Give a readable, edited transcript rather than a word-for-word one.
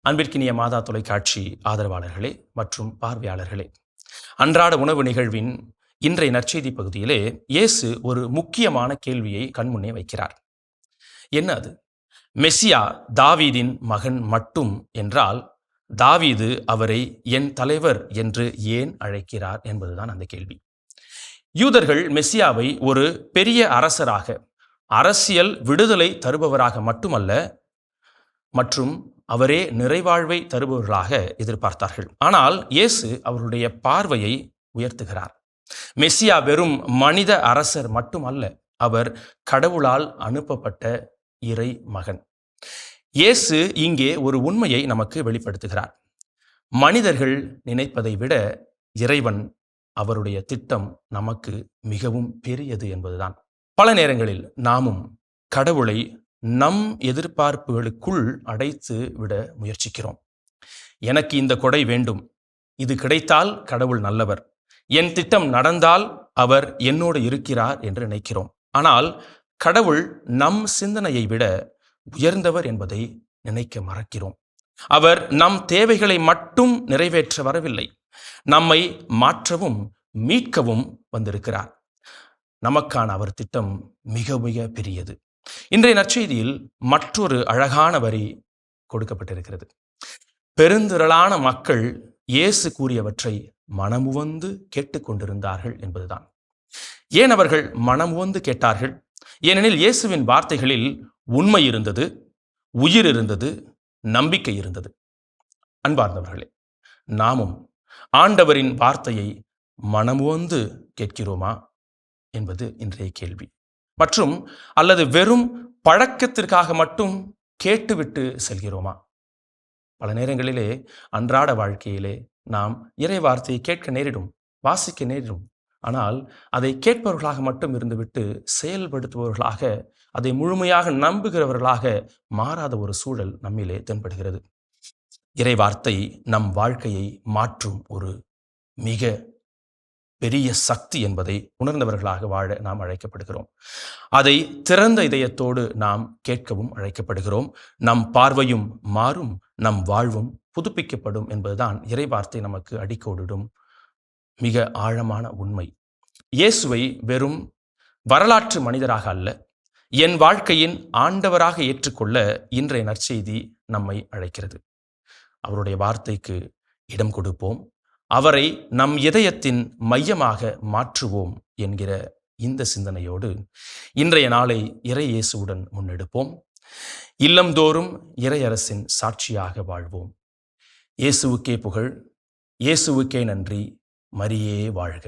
அன்பிற்கினிய மாதா தொலைக்காட்சி ஆதரவாளர்களே மற்றும் பார்வையாளர்களே, அன்றாட உணவு நிகழ்வின் இன்றைய நற்செய்தி பகுதியிலே இயேசு ஒரு முக்கியமான கேள்வியை கண்முன்னே வைக்கிறார். என்ன அது? மெசியா தாவீதின் மகன் மட்டும் என்றால் தாவீது அவரை என் தலைவர் என்று ஏன் அழைக்கிறார் என்பதுதான் அந்த கேள்வி. யூதர்கள் மெசியாவை ஒரு பெரிய அரசராக, அரசியல் விடுதலை தருபவராக மட்டுமல்ல, மற்றும் அவரே நிறைவாழ்வை தருபவர்களாக எதிர்பார்த்தார்கள். ஆனால் இயேசு அவருடைய பார்வையை உயர்த்துகிறார். மெசியா வெறும் மனித அரசர் மட்டுமல்ல, அவர் கடவுளால் அனுப்பப்பட்ட இறை மகன். இயேசு இங்கே ஒரு உண்மையை நமக்கு வெளிப்படுத்துகிறார். மனிதர்கள் நினைப்பதை விட இறைவன், அவருடைய திட்டம் நமக்கு மிகவும் பெரியது என்பதுதான். பல நேரங்களில் நாமும் கடவுளை நம் எதிர்பார்ப்புகளுக்குள் அடைத்து விட முயற்சிக்கிறோம். எனக்கு இந்த கொடை வேண்டும், இது கிடைத்தால் கடவுள் நல்லவர், என் திட்டம் நடந்தால் அவர் என்னோடு இருக்கிறார் என்று நினைக்கிறோம். ஆனால் கடவுள் நம் சிந்தனையை விட உயர்ந்தவர் என்பதை நினைக்க மறக்கிறோம். அவர் நம் தேவைகளை மட்டும் நிறைவேற்ற வரவில்லை, நம்மை மாற்றவும் மீட்கவும் வந்திருக்கிறார். நமக்கான அவர் திட்டம் மிக மிக பெரியது. இன்றைய நற்செய்தியில் மற்றொரு அழகான வரி கொடுக்கப்பட்டிருக்கிறது. பெருந்திரளான மக்கள் இயேசு கூறியவற்றை மனமுவந்து கேட்டுக்கொண்டிருந்தார்கள் என்பதுதான். ஏன் அவர்கள் மனமுவந்து கேட்டார்கள்? ஏனெனில் இயேசுவின் வார்த்தைகளில் உண்மை இருந்தது, உயிர் இருந்தது, நம்பிக்கை இருந்தது. அன்பார்ந்தவர்களே, நாமும் ஆண்டவரின் வார்த்தையை மனமுவந்து கேட்கிறோமா என்பது இன்றைய கேள்வி. மற்றும் அல்லது வெறும் பழக்கத்திற்காக மட்டும் கேட்டுவிட்டு செல்கிறோமா? பல நேரங்களிலே அன்றாட வாழ்க்கையிலே நாம் இறை வார்த்தையை கேட்க நேரிடும், வாசிக்க நேரிடும். ஆனால் அதை கேட்பவர்களாக மட்டும் இருந்துவிட்டு செயல்படுத்துபவர்களாக, அதை முழுமையாக நம்புகிறவர்களாக மாறாத ஒரு சூழல் நம்மிலே தென்படுகிறது. இறை வார்த்தை நம் வாழ்க்கையை மாற்றும் ஒரு மிக பெரிய சக்தி என்பதை உணர்ந்தவர்களாக வாழ நாம் அழைக்கப்படுகிறோம். அதை திறந்த இதயத்தோடு நாம் கேட்கவும் அழைக்கப்படுகிறோம். நம் பார்வையும் மாறும், நம் வாழ்வும் புதுப்பிக்கப்படும் என்பதுதான் இறைவார்த்தை நமக்கு அடிக்கோடிடும் மிக ஆழமான உண்மை. இயேசுவை வெறும் வரலாற்று மனிதராக அல்ல, என் வாழ்க்கையின் ஆண்டவராக ஏற்றுக்கொள்ள இன்றைய நற்செய்தி நம்மை அழைக்கிறது. அவருடைய வார்த்தைக்கு இடம் கொடுப்போம், அவரை நம் இதயத்தின் மையமாக மாற்றுவோம் என்கிற இந்த சிந்தனையோடு இன்றைய நாளை இறை இயேசுவுடன் முன்னெடுப்போம். இல்லம்தோறும் இறையரசின் சாட்சியாக வாழ்வோம். இயேசுவுக்கே புகழ், இயேசுவுக்கே நன்றி, மரியே வாழ்க.